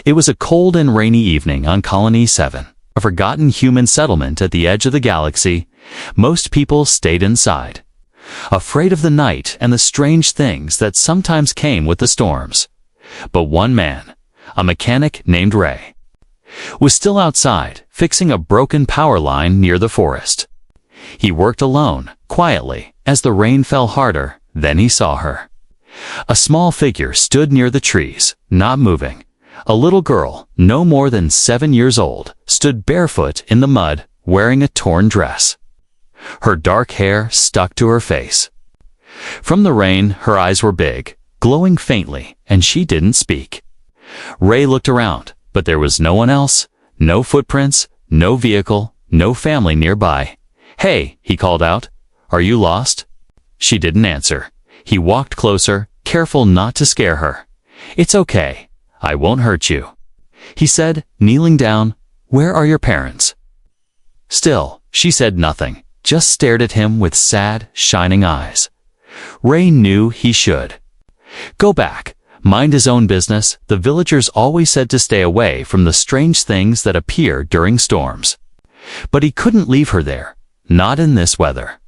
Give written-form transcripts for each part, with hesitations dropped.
It was a cold and rainy evening on Colony 7, a forgotten human settlement at the edge of the galaxy. Most people stayed inside, afraid of the night and the strange things that sometimes came with the storms. But one man, a mechanic named Ray, was still outside, fixing a broken power line near the forest. He worked alone, quietly, as the rain fell harder. Then he saw her. A small figure stood near the trees, not moving. A little girl, no more than 7 years old, stood barefoot in the mud, wearing a torn dress. Her dark hair stuck to her face. From the rain, her eyes were big, glowing faintly, and she didn't speak. Ray looked around, but there was no one else, no footprints, no vehicle, no family nearby. "Hey," he called out. "Are you lost?" She didn't answer. He walked closer, careful not to scare her. "It's okay. I won't hurt you," he said, kneeling down. "Where are your parents?" Still, she said nothing, just stared at him with sad, shining eyes. Ray knew he should go back, mind his own business. The villagers always said to stay away from the strange things that appear during storms. But he couldn't leave her there, not in this weather.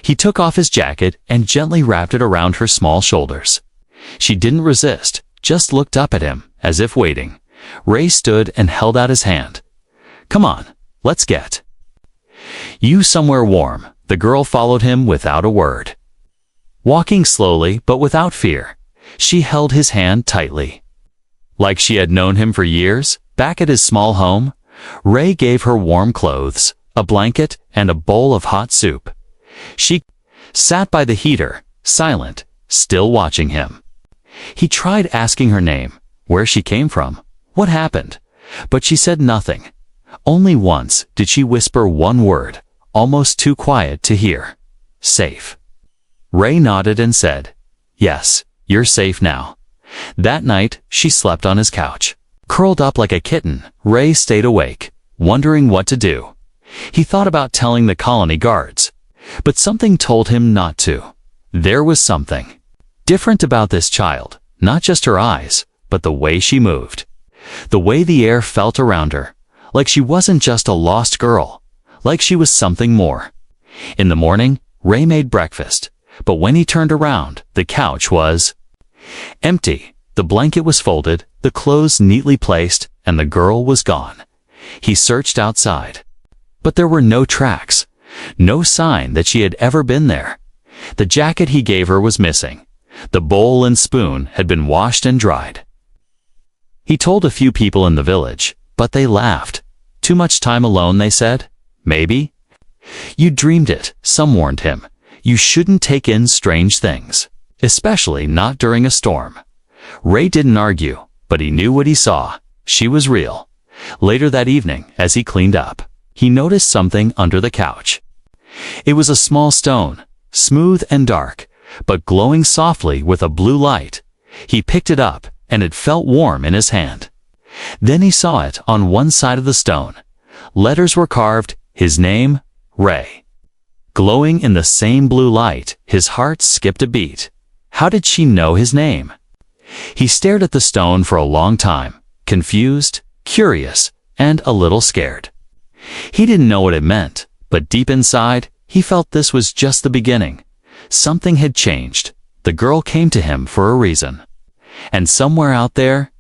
He took off his jacket and gently wrapped it around her small shoulders. She didn't resist, just looked up at him, as if waiting. Ray stood and held out his hand. "Come on, let's get you somewhere warm." The girl followed him without a word. Walking slowly but without fear, she held his hand tightly. Like she had known him for years, back at his small home, Ray gave her warm clothes, a blanket, and a bowl of hot soup. She sat by the heater, silent, still watching him. He tried asking her name, where she came from, what happened, but she said nothing. Only once did she whisper one word, almost too quiet to hear. "Safe." Ray nodded and said, "Yes, you're safe now." That night, she slept on his couch. Curled up like a kitten, Ray stayed awake, wondering what to do. He thought about telling the colony guards, but something told him not to. There was something different about this child, not just her eyes, but the way she moved. The way the air felt around her, like she wasn't just a lost girl, like she was something more. In the morning, Ray made breakfast, but when he turned around, the couch was empty. The blanket was folded, the clothes neatly placed, and the girl was gone. He searched outside, but there were no tracks, no sign that she had ever been there. The jacket he gave her was missing. The bowl and spoon had been washed and dried. He told a few people in the village, but they laughed. "Too much time alone," they said. "Maybe." "You dreamed it," some warned him. "You shouldn't take in strange things, especially not during a storm." Ray didn't argue, but he knew what he saw. She was real. Later that evening, as he cleaned up, he noticed something under the couch. It was a small stone, smooth and dark, but glowing softly with a blue light. He picked it up, and it felt warm in his hand. Then he saw it on one side of the stone. Letters were carved, his name, Ray. Glowing in the same blue light, his heart skipped a beat. How did she know his name? He stared at the stone for a long time, confused, curious, and a little scared. He didn't know what it meant, but deep inside, he felt this was just the beginning. Something had changed. The girl came to him for a reason. And somewhere out there,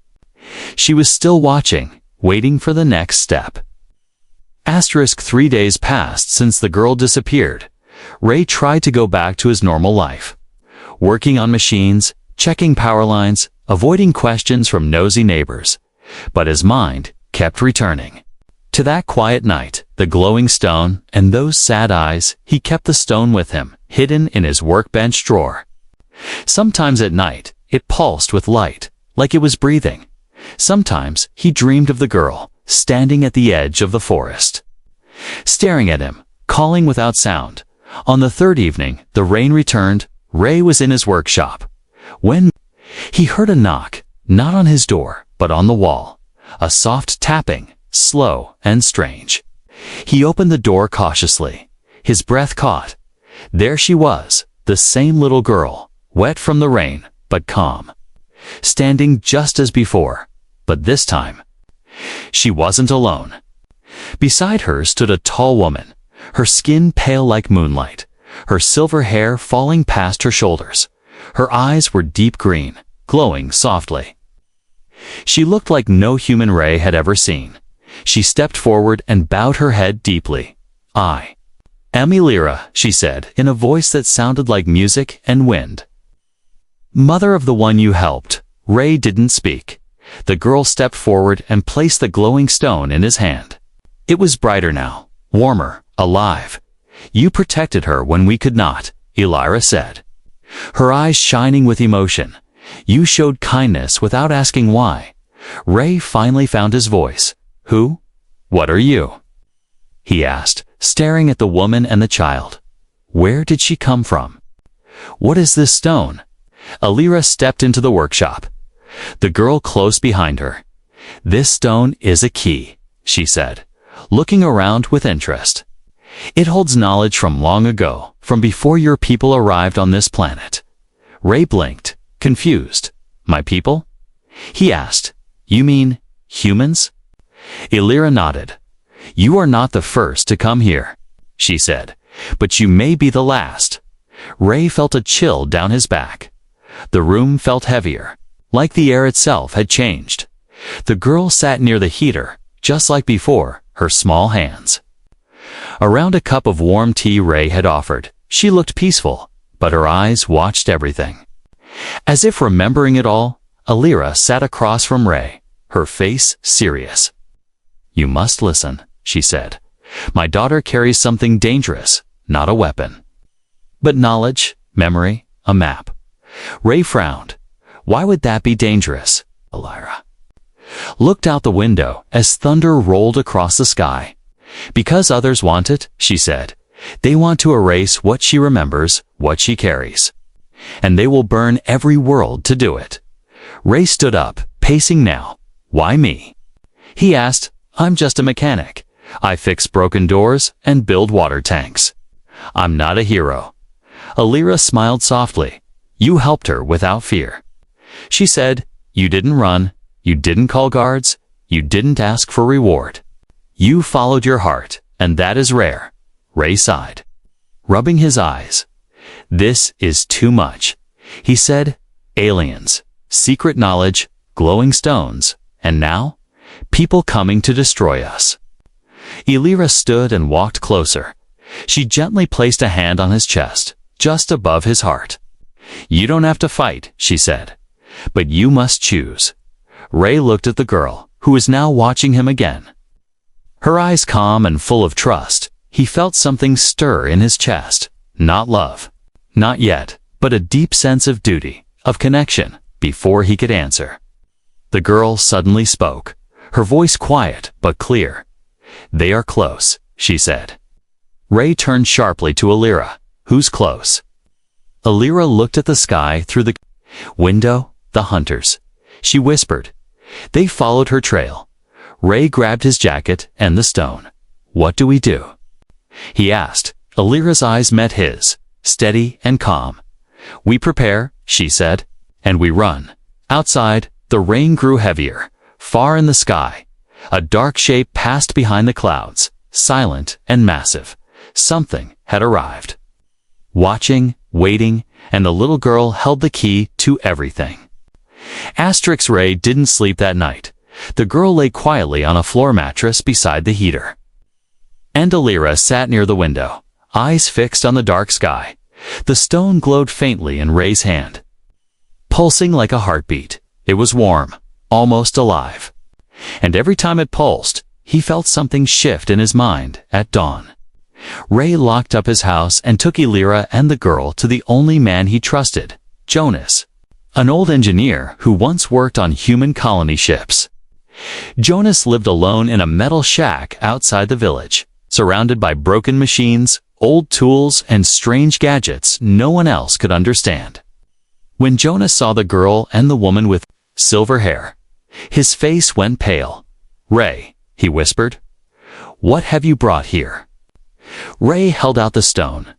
she was still watching, waiting for the next step. 3 days passed since the girl disappeared. Ray tried to go back to his normal life, working on machines, checking power lines, avoiding questions from nosy neighbors. But his mind kept returning to that quiet night, the glowing stone, and those sad eyes. He kept the stone with him, hidden in his workbench drawer. Sometimes at night, it pulsed with light, like it was breathing. Sometimes he dreamed of the girl, standing at the edge of the forest, staring at him, calling without sound. On the third evening, the rain returned. Ray was in his workshop when he heard a knock, not on his door, but on the wall. A soft tapping, slow and strange. He opened the door cautiously. His breath caught. There she was, the same little girl, wet from the rain, but calm. Standing just as before. But this time, she wasn't alone. Beside her stood a tall woman, her skin pale like moonlight, her silver hair falling past her shoulders. Her eyes were deep green, glowing softly. She looked like no human Ray had ever seen. She stepped forward and bowed her head deeply. "I am Elira," she said, in a voice that sounded like music and wind. "Mother of the one you helped." Ray didn't speak. The girl stepped forward and placed the glowing stone in his hand. It was brighter now, warmer, alive. "You protected her when we could not," Elira said, her eyes shining with emotion. "You showed kindness without asking why." Ray finally found his voice. "Who? What are you?" he asked, staring at the woman and the child. "Where did she come from? What is this stone?" Elira stepped into the workshop, the girl close behind her. "This stone is a key," she said, looking around with interest. "It holds knowledge from long ago, from before your people arrived on this planet." Ray blinked, confused. "My people?" he asked. "You mean humans?" Elira nodded. "You are not the first to come here," she said, "but you may be the last." Ray felt a chill down his back. The room felt heavier, like the air itself had changed. The girl sat near the heater, just like before, her small hands around a cup of warm tea Ray had offered. She looked peaceful, but her eyes watched everything. As if remembering it all, Elira sat across from Ray, her face serious. "You must listen," she said. "My daughter carries something dangerous, not a weapon, but knowledge, memory, a map." Ray frowned. "Why would that be dangerous?" Elira looked out the window as thunder rolled across the sky. "Because others want it," she said. "They want to erase what she remembers, what she carries. And they will burn every world to do it." Ray stood up, pacing now. "Why me?" he asked. "I'm just a mechanic. I fix broken doors and build water tanks. I'm not a hero." Elira smiled softly. "You helped her without fear," she said. "You didn't run. You didn't call guards. You didn't ask for reward. You followed your heart, and that is rare." Ray sighed, rubbing his eyes. "This is too much," he said. "Aliens, secret knowledge, glowing stones, and now, people coming to destroy us." Elira stood and walked closer. She gently placed a hand on his chest, just above his heart. "You don't have to fight," she said, "but you must choose." Ray looked at the girl, who was now watching him again. Her eyes calm and full of trust. He felt something stir in his chest. Not love. Not yet, but a deep sense of duty, of connection, before he could answer. The girl suddenly spoke, her voice quiet but clear. "They are close," she said. Ray turned sharply to Elira. "Who's close?" Elira looked at the sky through the window. "The hunters," she whispered. They followed her trail. Ray grabbed his jacket and the stone. "What do we do?" he asked. Elira's eyes met his, steady and calm. "We prepare," she said, "and we run." Outside, the rain grew heavier. Far in the sky, a dark shape passed behind the clouds, silent and massive. Something had arrived. Watching, waiting, and the little girl held the key to everything. Ray didn't sleep that night. The girl lay quietly on a floor mattress beside the heater. And Elira sat near the window, eyes fixed on the dark sky. The stone glowed faintly in Ray's hand, pulsing like a heartbeat. It was warm, almost alive. And every time it pulsed, he felt something shift in his mind. At dawn, Ray locked up his house and took Elira and the girl to the only man he trusted, Jonas, an old engineer who once worked on human colony ships. Jonas lived alone in a metal shack outside the village, surrounded by broken machines, old tools, and strange gadgets no one else could understand. When Jonas saw the girl and the woman with silver hair, his face went pale. "Ray," he whispered, "what have you brought here?" Ray held out the stone.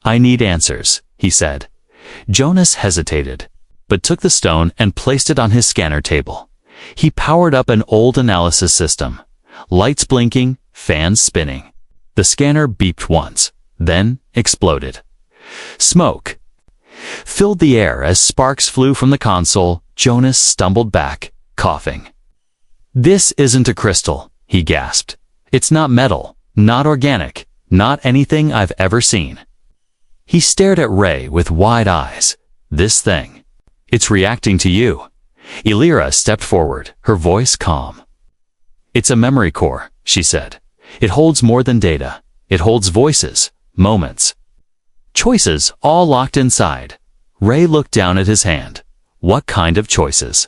"I need answers," he said. Jonas hesitated, but took the stone and placed it on his scanner table. He powered up an old analysis system. Lights blinking, fans spinning. The scanner beeped once, then exploded. Smoke filled the air as sparks flew from the console. Jonas stumbled back, coughing. "This isn't a crystal," he gasped. "It's not metal, not organic, not anything I've ever seen." He stared at Ray with wide eyes. "This thing. It's reacting to you." Elira stepped forward, her voice calm. "It's a memory core," she said. "It holds more than data. It holds voices, moments, choices all locked inside." Ray looked down at his hand. "What kind of choices?"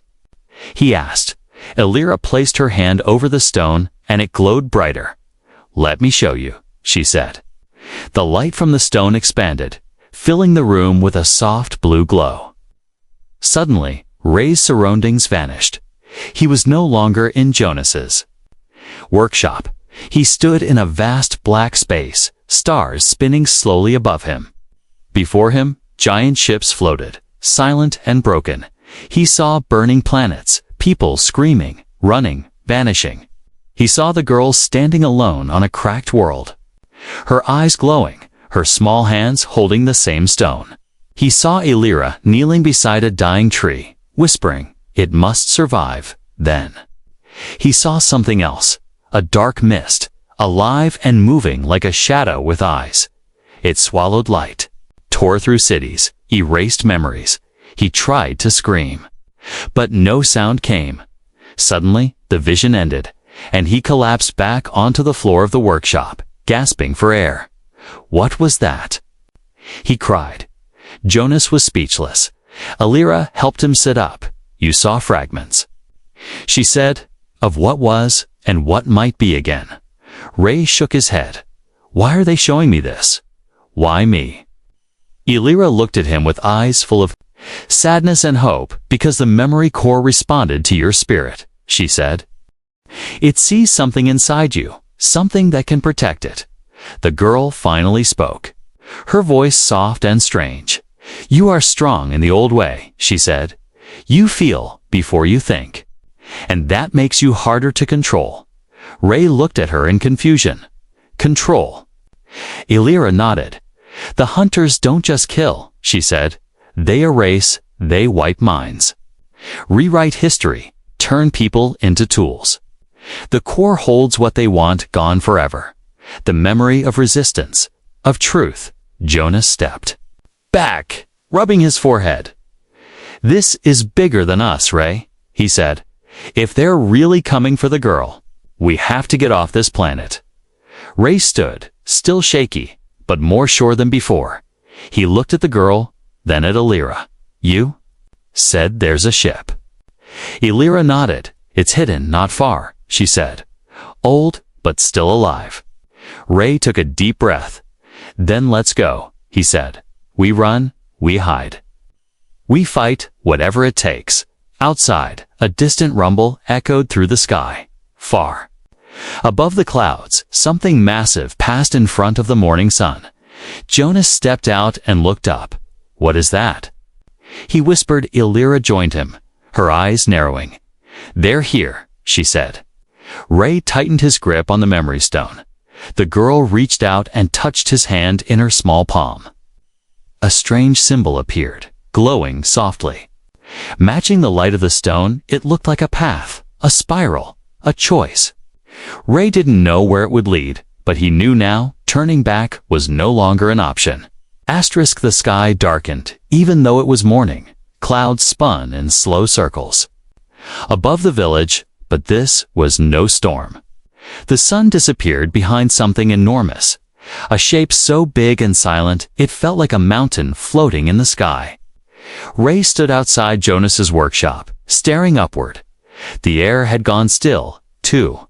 he asked. Elira placed her hand over the stone, and it glowed brighter. "Let me show you," she said. The light from the stone expanded, filling the room with a soft blue glow. Suddenly, Ray's surroundings vanished. He was no longer in Jonas's workshop. He stood in a vast black space, stars spinning slowly above him. Before him, giant ships floated, silent and broken. He saw burning planets, people screaming, running, vanishing. He saw the girl standing alone on a cracked world, her eyes glowing, her small hands holding the same stone. He saw Elira kneeling beside a dying tree, whispering, "It must survive." Then he saw something else, a dark mist, alive and moving like a shadow with eyes. It swallowed light, tore through cities, erased memories. He tried to scream, but no sound came. Suddenly, the vision ended, and he collapsed back onto the floor of the workshop, gasping for air. "What was that?" he cried. Jonas was speechless. Elira helped him sit up. "You saw fragments," she said, "of what was and what might be again." Ray shook his head. "Why are they showing me this? Why me?" Elira looked at him with eyes full of sadness and hope. "Because the memory core responded to your spirit," she said. "It sees something inside you, something that can protect it." The girl finally spoke, her voice soft and strange. "You are strong in the old way," she said. "You feel before you think, and that makes you harder to control." Ray looked at her in confusion. "Control?" Elira nodded. "The hunters don't just kill," she said. "They erase, they wipe minds, rewrite history, turn people into tools. The core holds what they want gone forever. The memory of resistance, of truth." Jonas stepped back, rubbing his forehead. "This is bigger than us, Ray," he said. "If they're really coming for the girl, we have to get off this planet." Ray stood, still shaky, but more sure than before. He looked at the girl, then at Elira. "You said there's a ship." Elira nodded. "It's hidden not far," she said. "Old, but still alive." Ray took a deep breath. "Then let's go," he said. "We run, we hide. We fight, whatever it takes." Outside, a distant rumble echoed through the sky. Far above the clouds, something massive passed in front of the morning sun. Jonas stepped out and looked up. "What is that?" he whispered. Elira joined him, her eyes narrowing. "They're here," she said. Ray tightened his grip on the memory stone. The girl reached out and touched his hand in her small palm. A strange symbol appeared, glowing softly. Matching the light of the stone, it looked like a path, a spiral, a choice. Ray didn't know where it would lead, but he knew now turning back was no longer an option. The sky darkened, even though it was morning. Clouds spun in slow circles above the village, but this was no storm. The sun disappeared behind something enormous, a shape so big and silent it felt like a mountain floating in the sky. Ray stood outside Jonas's workshop, staring upward. The air had gone still, too.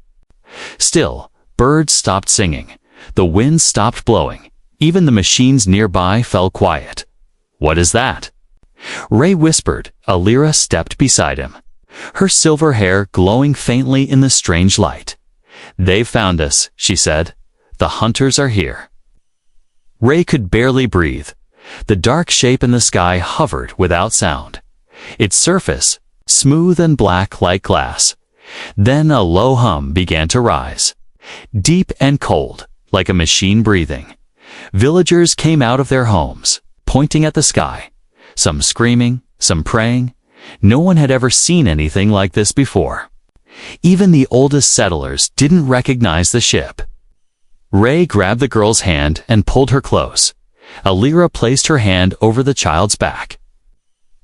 Still, birds stopped singing. The wind stopped blowing. Even the machines nearby fell quiet. "What is that?" Ray whispered. Elira stepped beside him, her silver hair glowing faintly in the strange light. "They've found us," she said. "The hunters are here." Ray could barely breathe. The dark shape in the sky hovered without sound. Its surface, smooth and black like glass. Then a low hum began to rise, deep and cold, like a machine breathing. Villagers came out of their homes, pointing at the sky, some screaming, some praying. No one had ever seen anything like this before. Even the oldest settlers didn't recognize the ship. Ray grabbed the girl's hand and pulled her close. Alira placed her hand over the child's back.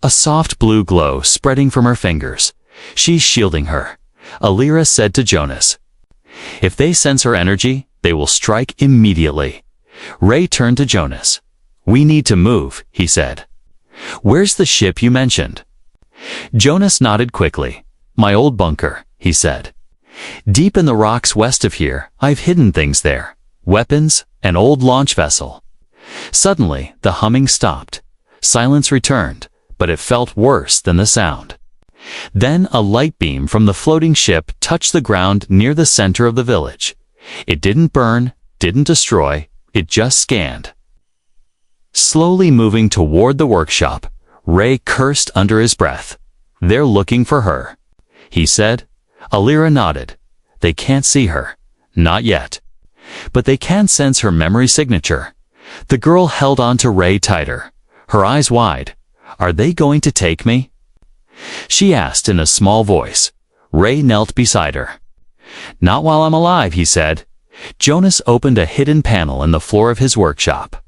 A soft blue glow spreading from her fingers. She's shielding her. Alira said to Jonas, "If they sense her energy, they will strike immediately." Ray turned to Jonas. "We need to move," he said. "Where's the ship you mentioned?" Jonas nodded quickly. "My old bunker," he said. "Deep in the rocks west of here, I've hidden things there. Weapons, an old launch vessel." Suddenly, the humming stopped. Silence returned, but it felt worse than the sound. Then a light beam from the floating ship touched the ground near the center of the village. It didn't burn, didn't destroy, it just scanned. Slowly moving toward the workshop, Ray cursed under his breath. "They're looking for her," he said. Alira nodded. "They can't see her. Not yet. But they can sense her memory signature." The girl held on to Ray tighter, her eyes wide. "Are they going to take me?" she asked in a small voice. Ray knelt beside her. "Not while I'm alive," he said. Jonas opened a hidden panel in the floor of his workshop.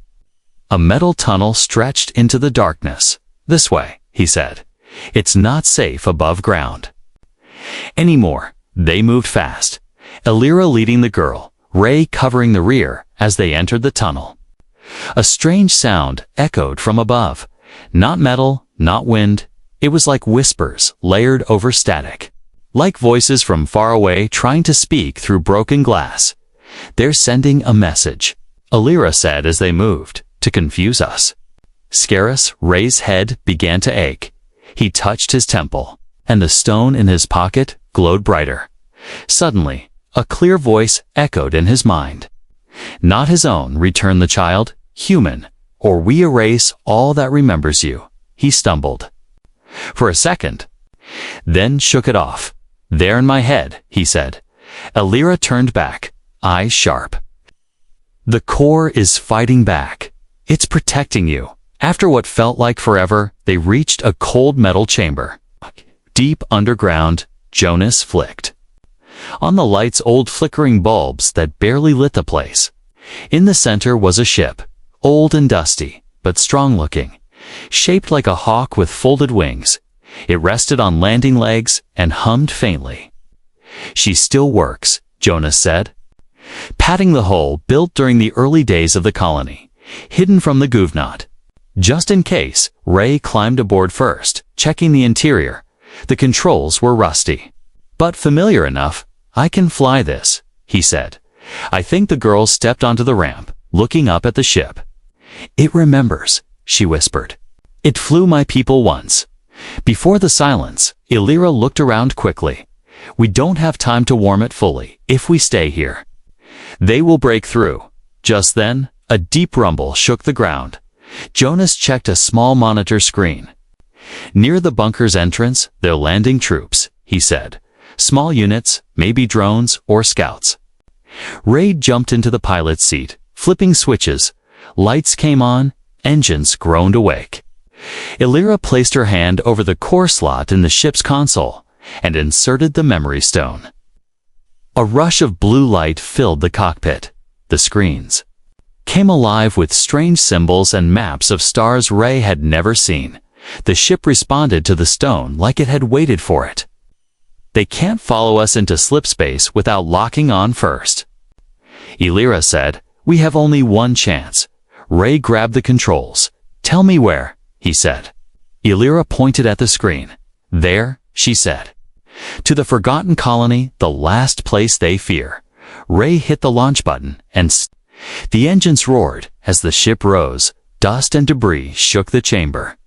A metal tunnel stretched into the darkness. "This way," he said. "It's not safe above ground." Anymore. They moved fast. Alira leading the girl, Ray covering the rear as they entered the tunnel. A strange sound echoed from above. Not metal, not wind. It was like whispers layered over static. Like voices from far away trying to speak through broken glass. "They're sending a message," Alira said as they moved, "to confuse us." Scare us. Ray's head began to ache. He touched his temple, and the stone in his pocket glowed brighter. Suddenly, a clear voice echoed in his mind. "Not his own," returned the child. "Human, or we erase all that remembers you." He stumbled. For a second, then shook it off. "There in my head," he said. Alira turned back, eyes sharp. "The core is fighting back. It's protecting you." After what felt like forever, they reached a cold metal chamber. Deep underground, Jonas flicked on the light's old flickering bulbs that barely lit the place. In the center was a ship, old and dusty, but strong-looking, shaped like a hawk with folded wings. It rested on landing legs and hummed faintly. "She still works," Jonas said, patting the hull built during the early days of the colony, hidden from the Guvnot. Just in case, Ray climbed aboard first, checking the interior. The controls were rusty, but familiar enough. "I can fly this," he said. I think the girl stepped onto the ramp, looking up at the ship. "It remembers," she whispered. "It flew my people once." Before the silence, Alira looked around quickly. "We don't have time to warm it fully if we stay here. They will break through." Just then, a deep rumble shook the ground. Jonas checked a small monitor screen. "Near the bunker's entrance, they're landing troops," he said. "Small units, maybe drones or scouts." Ray jumped into the pilot's seat, flipping switches. Lights came on, engines groaned awake. Alira placed her hand over the core slot in the ship's console and inserted the memory stone. A rush of blue light filled the cockpit. The screens came alive with strange symbols and maps of stars Ray had never seen. The ship responded to the stone like it had waited for it. "They can't follow us into slipspace without locking on first," Alira said. "We have only one chance." Ray grabbed the controls. "Tell me where," he said. Alira pointed at the screen. "There," she said. "To the forgotten colony, the last place they fear." Ray hit the launch button, and the engines roared as the ship rose. Dust and debris shook the chamber.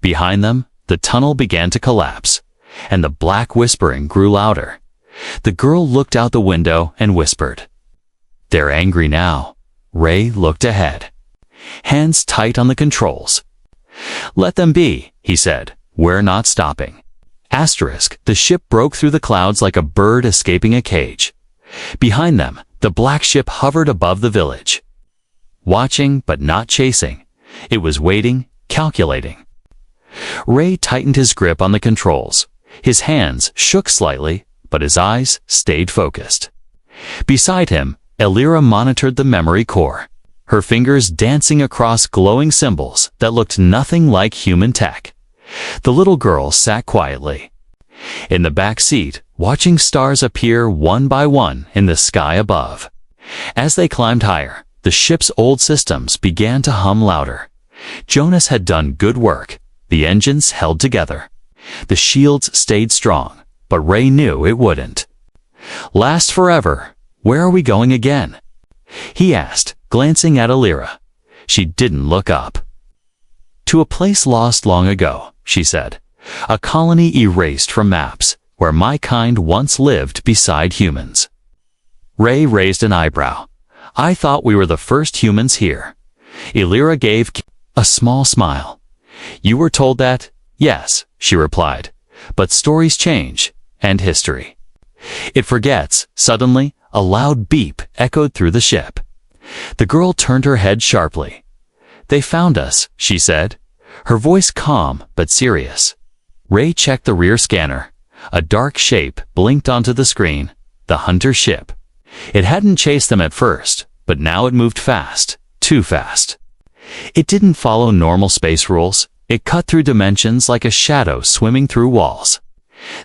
Behind them, the tunnel began to collapse, and the black whispering grew louder. The girl looked out the window and whispered. "They're angry now." Ray looked ahead, hands tight on the controls. "Let them be," he said. "We're not stopping." The ship broke through the clouds like a bird escaping a cage. Behind them, the black ship hovered above the village. Watching, but not chasing. It was waiting, calculating. Ray tightened his grip on the controls. His hands shook slightly, but his eyes stayed focused. Beside him, Elira monitored the memory core, her fingers dancing across glowing symbols that looked nothing like human tech. The little girl sat quietly in the back seat, watching stars appear one by one in the sky above. As they climbed higher, the ship's old systems began to hum louder. Jonas had done good work. The engines held together. The shields stayed strong, but Ray knew it wouldn't last forever. Where are we going again? He asked, glancing at Elira. She didn't look up. To a place lost long ago, she said. A colony erased from maps, where my kind once lived beside humans. Ray raised an eyebrow. I thought we were the first humans here. Elira gave a small smile. You were told that? Yes, she replied. But stories change, and history. It forgets. Suddenly, a loud beep echoed through the ship. The girl turned her head sharply. They found us, she said, her voice calm but serious. Ray checked the rear scanner. A dark shape blinked onto the screen, the hunter ship. It hadn't chased them at first, but now it moved fast, too fast. It didn't follow normal space rules. It cut through dimensions like a shadow swimming through walls.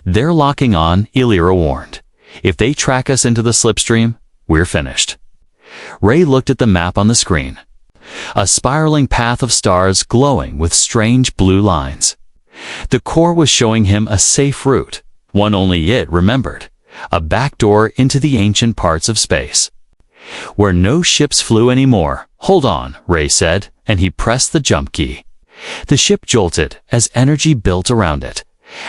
They're locking on, Elira warned. If they track us into the slipstream, we're finished. Ray looked at the map on the screen. A spiraling path of stars glowing with strange blue lines. The core was showing him a safe route, one only it remembered. A back door into the ancient parts of space, where no ships flew anymore. Hold on, Ray said, and he pressed the jump key. The ship jolted as energy built around it.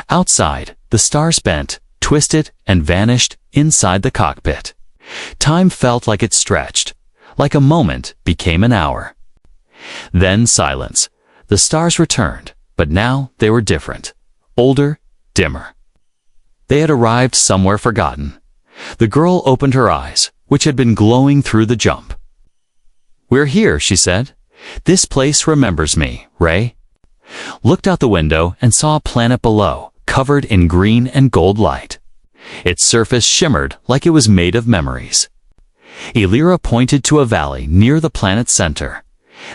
Outside, the stars bent, twisted, and vanished inside the cockpit. Time felt like it stretched, like a moment became an hour. Then silence. The stars returned, but now they were different, older, dimmer. They had arrived somewhere forgotten. The girl opened her eyes, which had been glowing through the jump. We're here, she said. This place remembers me, Ray. Looked out the window and saw a planet below, covered in green and gold light. Its surface shimmered like it was made of memories. Elira pointed to a valley near the planet's center.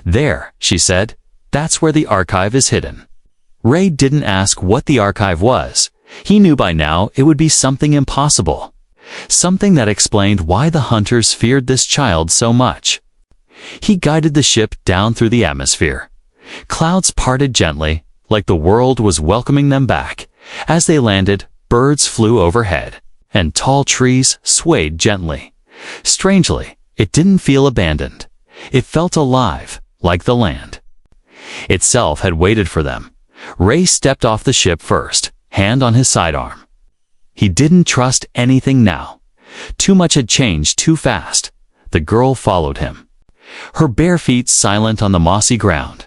There, she said, that's where the archive is hidden. Ray didn't ask what the archive was. He knew by now it would be something impossible. Something that explained why the hunters feared this child so much. He guided the ship down through the atmosphere. Clouds parted gently, like the world was welcoming them back. As they landed, birds flew overhead, and tall trees swayed gently. Strangely, it didn't feel abandoned. It felt alive, like the land itself had waited for them. Ray stepped off the ship first, hand on his sidearm. He didn't trust anything now. Too much had changed too fast. The girl followed him, her bare feet silent on the mossy ground.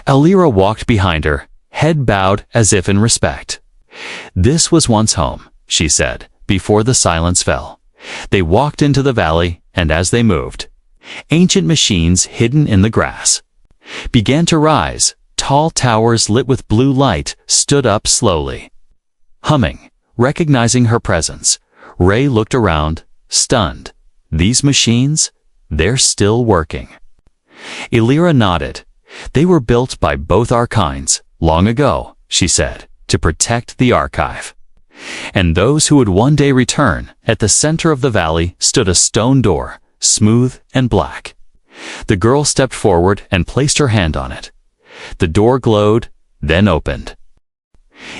Elira walked behind her, head bowed as if in respect. This was once home, she said, before the silence fell. They walked into the valley, and as they moved, ancient machines hidden in the grass began to rise. Tall towers lit with blue light stood up slowly. Humming, recognizing her presence, Ray looked around, stunned. These machines? They're still working. Elira nodded. They were built by both our kinds, long ago, she said, to protect the archive. And those who would one day return. At the center of the valley stood a stone door, smooth and black. The girl stepped forward and placed her hand on it. The door glowed, then opened.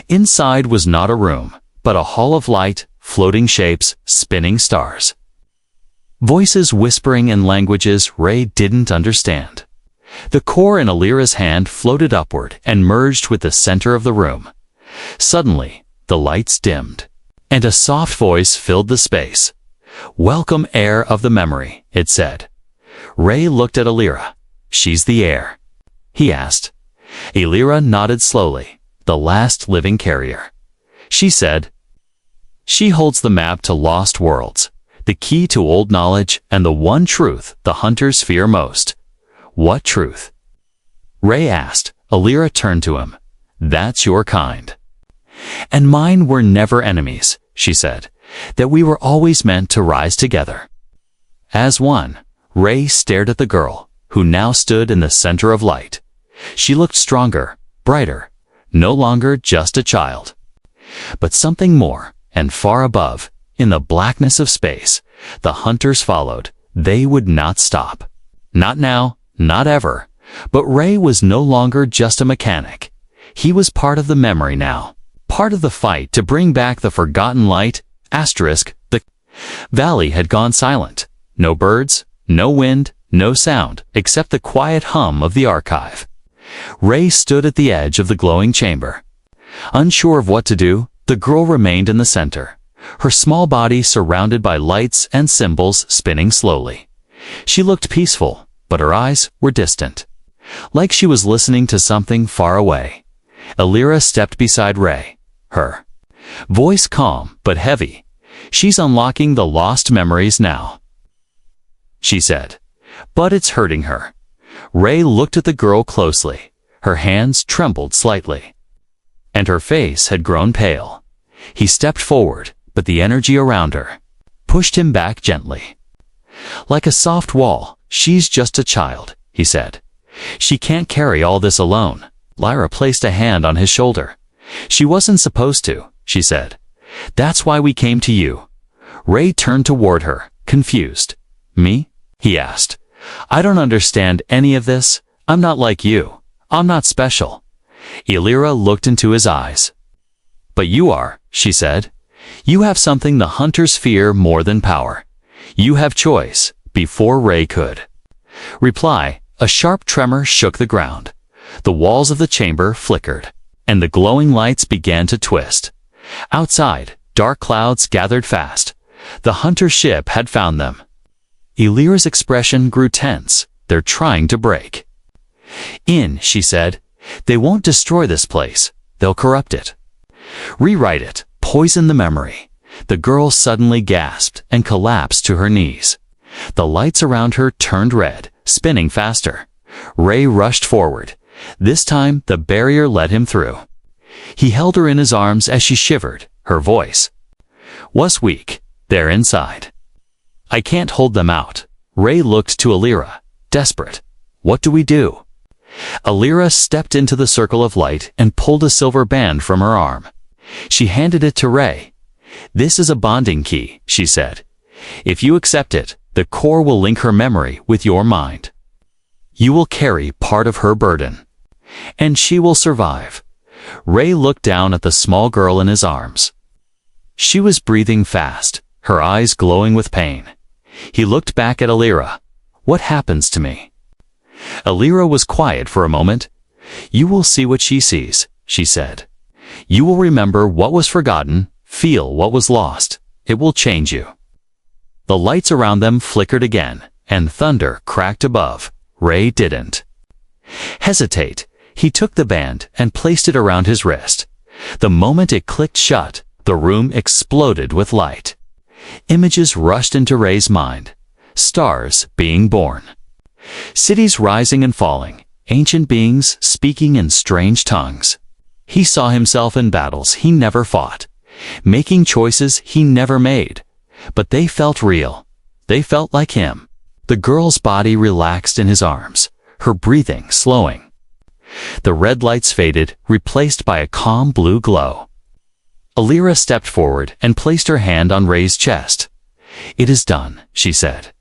Inside was not a room, but a hall of light, floating shapes, spinning stars. Voices whispering in languages Ray didn't understand. The core in Elira's hand floated upward and merged with the center of the room. Suddenly, the lights dimmed, and a soft voice filled the space. Welcome, heir of the memory, it said. Ray looked at Elira. She's the heir, he asked. Elira nodded slowly, the last living carrier. she said. She holds the map to lost worlds, the key to old knowledge, and the one truth the hunters fear most. What truth? Ray asked. Alira turned to him. That's your kind. And mine were never enemies, she said, that we were always meant to rise together. As one, Ray stared at the girl, who now stood in the center of light. She looked stronger, brighter, no longer just a child. But something more, and far above, in the blackness of space, the hunters followed. They would not stop. Not now, not ever. But Ray was no longer just a mechanic. He was part of the memory now, part of the fight to bring back the forgotten light. The valley had gone silent. No birds, no wind, no sound, except the quiet hum of the archive. Ray stood at the edge of the glowing chamber. Unsure of what to do, the girl remained in the center, her small body surrounded by lights and symbols spinning slowly. She looked peaceful, but her eyes were distant, like she was listening to something far away. Alira stepped beside Ray, her voice calm but heavy. She's unlocking the lost memories now, she said, but it's hurting her. Ray looked at the girl closely. Her hands trembled slightly, and her face had grown pale. He stepped forward, but the energy around her pushed him back gently. Like a soft wall, she's just a child, he said. She can't carry all this alone. Lyra placed a hand on his shoulder. She wasn't supposed to, she said. That's why we came to you. Ray turned toward her, confused. Me? He asked. I don't understand any of this. I'm not like you. I'm not special. Alira looked into his eyes. But you are, she said. You have something the hunters fear more than power. You have choice, before Ray could reply. A sharp tremor shook the ground. The walls of the chamber flickered, and the glowing lights began to twist. Outside, dark clouds gathered fast. The hunter ship had found them. Alira's expression grew tense. They're trying to break in, she said. They won't destroy this place. They'll corrupt it. Rewrite it. Poison the memory. The girl suddenly gasped and collapsed to her knees. The lights around her turned red, spinning faster. Ray rushed forward. This time, the barrier let him through. He held her in his arms as she shivered. Her voice was weak. They're inside. I can't hold them out. Ray looked to Alira, desperate. What do we do? Alira stepped into the circle of light and pulled a silver band from her arm. She handed it to Ray. This is a bonding key, she said. If you accept it, the core will link her memory with your mind. You will carry part of her burden, and she will survive. Ray looked down at the small girl in his arms. She was breathing fast, her eyes glowing with pain. He looked back at Alira. What happens to me? Alira was quiet for a moment. You will see what she sees, she said. You will remember what was forgotten, feel what was lost. It will change you. The lights around them flickered again, and thunder cracked above. Ray didn't hesitate. He took the band and placed it around his wrist. The moment it clicked shut, the room exploded with light. Images rushed into Ray's mind. Stars being born. Cities rising and falling. Ancient beings speaking in strange tongues. He saw himself in battles he never fought, making choices he never made. But they felt real. They felt like him. The girl's body relaxed in his arms, her breathing slowing. The red lights faded, replaced by a calm blue glow. Alira stepped forward and placed her hand on Ray's chest. It is done, she said.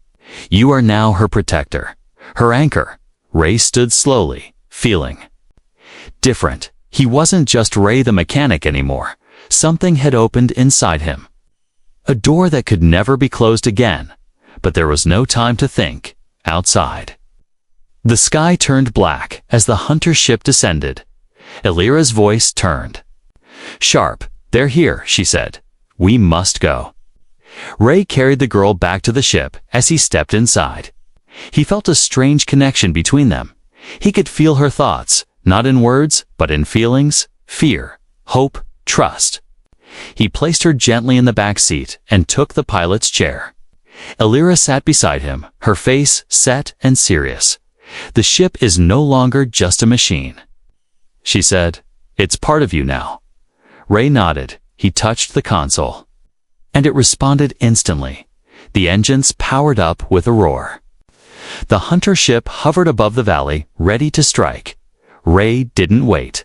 You are now her protector, her anchor. Ray stood slowly, feeling different. He wasn't just Ray the mechanic anymore. Something had opened inside him. A door that could never be closed again. But there was no time to think. Outside, the sky turned black as the hunter ship descended. Alira's voice turned sharp. They're here, she said. We must go. Ray carried the girl back to the ship as he stepped inside. He felt a strange connection between them. He could feel her thoughts, not in words, but in feelings, fear, hope, trust. He placed her gently in the back seat and took the pilot's chair. Elira sat beside him, her face set and serious. "The ship is no longer just a machine," she said. "It's part of you now." Ray nodded. He touched the console, and it responded instantly. The engines powered up with a roar. The hunter ship hovered above the valley, ready to strike. Ray didn't wait.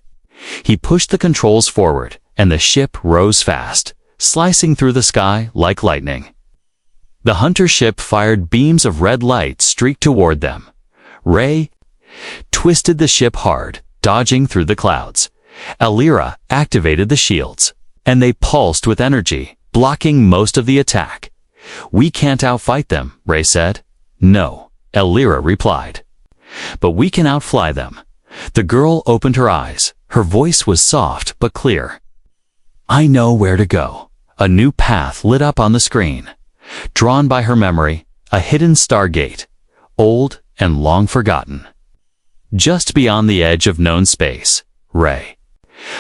He pushed the controls forward, and the ship rose fast, slicing through the sky like lightning. The hunter ship fired beams of red light streaked toward them. Ray twisted the ship hard, dodging through the clouds. Elira activated the shields, and they pulsed with energy, blocking most of the attack. "We can't outfight them," Ray said. "No," Elira replied. "But we can outfly them." The girl opened her eyes. Her voice was soft but clear. "I know where to go." A new path lit up on the screen. Drawn by her memory, a hidden stargate, old and long forgotten. Just beyond the edge of known space, Ray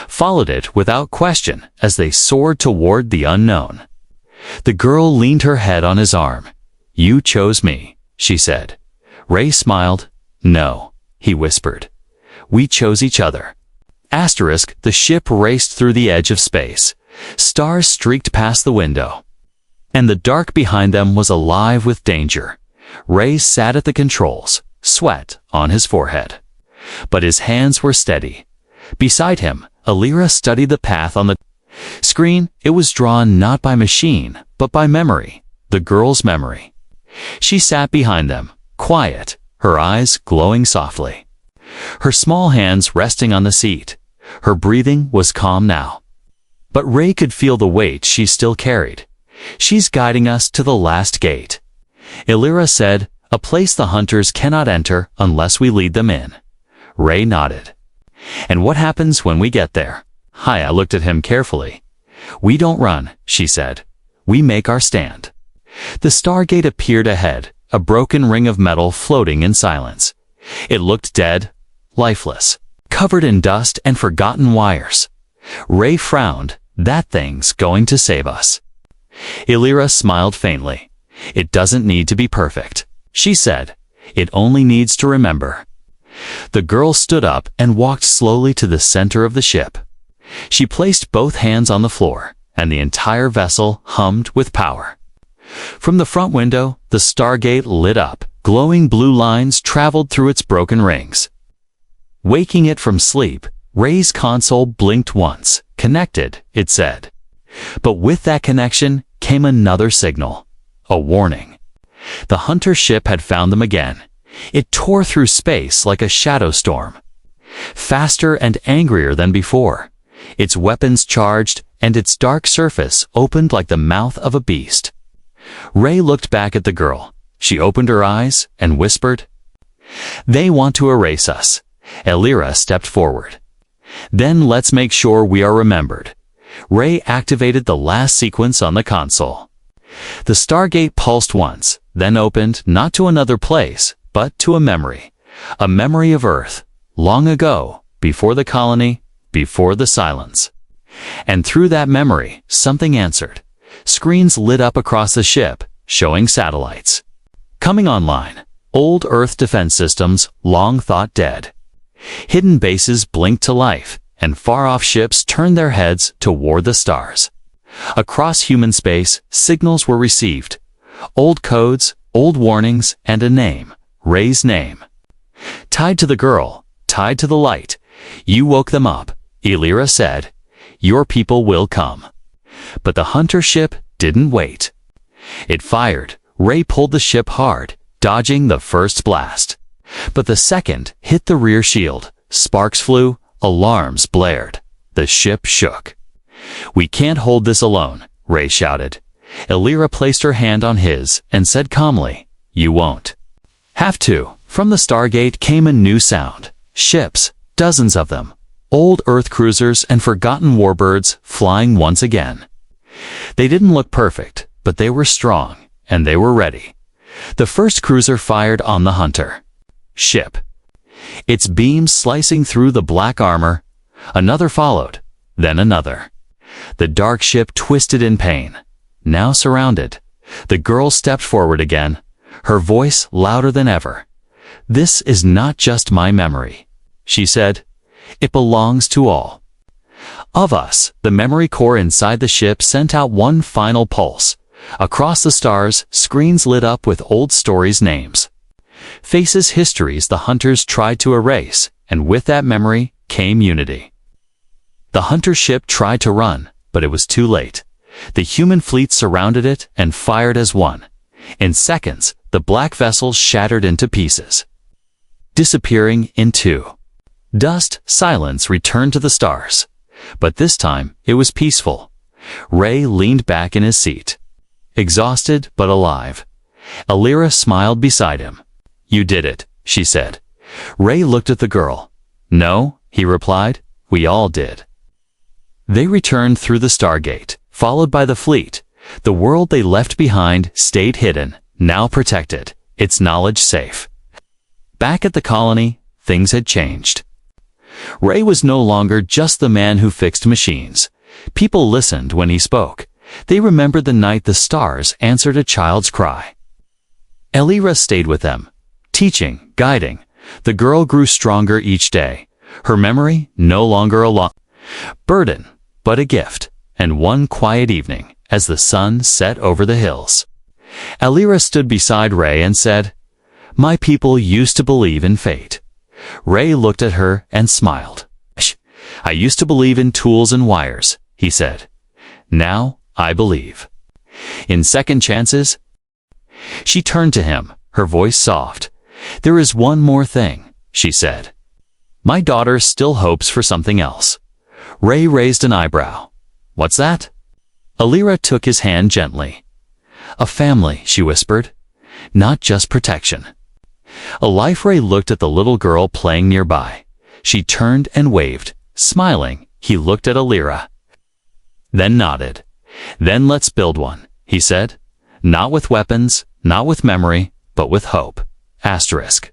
followed it without question as they soared toward the unknown. The girl leaned her head on his arm. "You chose me," she said. Ray smiled. "No," he whispered. "We chose each other." Asterisk, the ship raced through the edge of space. Stars streaked past the window, and the dark behind them was alive with danger. Ray sat at the controls, sweat on his forehead. But his hands were steady. Beside him, Elira studied the path on the screen. It was drawn not by machine, but by memory, the girl's memory. She sat behind them, quiet, her eyes glowing softly. Her small hands resting on the seat. Her breathing was calm now. But Ray could feel the weight she still carried. "She's guiding us to the last gate," Elira said, "a place the hunters cannot enter unless we lead them in." Ray nodded. "And what happens when we get there?" Haya looked at him carefully. "We don't run," she said. "We make our stand." The stargate appeared ahead, a broken ring of metal floating in silence. It looked dead, lifeless, covered in dust and forgotten wires. Ray frowned. "That thing's going to save us." Elira smiled faintly. "It doesn't need to be perfect," she said. "It only needs to remember." The girl stood up and walked slowly to the center of the ship. She placed both hands on the floor, and the entire vessel hummed with power. From the front window, the stargate lit up. Glowing blue lines traveled through its broken rings. Waking it from sleep, Ray's console blinked once. "Connected," it said. But with that connection came another signal, a warning. The hunter ship had found them again. It tore through space like a shadow storm, faster and angrier than before. Its weapons charged, and its dark surface opened like the mouth of a beast. Ray looked back at the girl. She opened her eyes and whispered, "They want to erase us." Elira stepped forward. "Then let's make sure we are remembered." Ray activated the last sequence on the console. The stargate pulsed once, then opened not to another place, but to a memory of Earth, long ago, before the colony, before the silence. And through that memory, something answered. Screens lit up across the ship, showing satellites coming online. Old Earth defense systems, long thought dead. Hidden bases blinked to life, and far-off ships turned their heads toward the stars. Across human space, signals were received. Old codes, old warnings, and a name, Ray's name. Tied to the girl, tied to the light. "You woke them up," Elira said. "Your people will come." But the hunter ship didn't wait. It fired. Ray pulled the ship hard, dodging the first blast. But the second hit the rear shield. Sparks flew, alarms blared. The ship shook. "We can't hold this alone," Ray shouted. Elira placed her hand on his and said calmly, "You won't have to." From the stargate came a new sound. Ships, dozens of them. Old Earth cruisers and forgotten warbirds flying once again. They didn't look perfect, but they were strong, and they were ready. The first cruiser fired on the hunter ship, its beams slicing through the black armor. Another followed, then another. The dark ship twisted in pain. Now surrounded, the girl stepped forward again, her voice louder than ever. "This is not just my memory," she said. "It belongs to all of us." The memory core inside the ship sent out one final pulse. Across the stars, screens lit up with old stories' names. Faces, histories the hunters tried to erase, and with that memory came unity. The hunter ship tried to run, but it was too late. The human fleet surrounded it and fired as one. In seconds, the black vessel shattered into pieces, disappearing in two. Dust, silence returned to the stars. But this time, it was peaceful. Ray leaned back in his seat, exhausted but alive. Alira smiled beside him. "You did it," she said. Ray looked at the girl. "No," he replied, "we all did." They returned through the Stargate, followed by the fleet. The world they left behind stayed hidden, now protected, its knowledge safe. Back at the colony, things had changed. Ray was no longer just the man who fixed machines. People listened when he spoke. They remembered the night the stars answered a child's cry. Alira stayed with them, teaching, guiding. The girl grew stronger each day. Her memory no longer a burden, but a gift. And one quiet evening, as the sun set over the hills, Alira stood beside Ray and said, "My people used to believe in fate." Ray looked at her and smiled. "I used to believe in tools and wires," he said. "Now I believe in second chances." She turned to him, her voice soft. "There is one more thing," she said. "My daughter still hopes for something else." Ray raised an eyebrow. "What's that?" Alira took his hand gently. "A family," she whispered. "Not just protection. A life." Ray looked at the little girl playing nearby. She turned and waved. Smiling, he looked at Alira, then nodded. "Then let's build one," he said. "Not with weapons, not with memory, but with hope." Asterisk.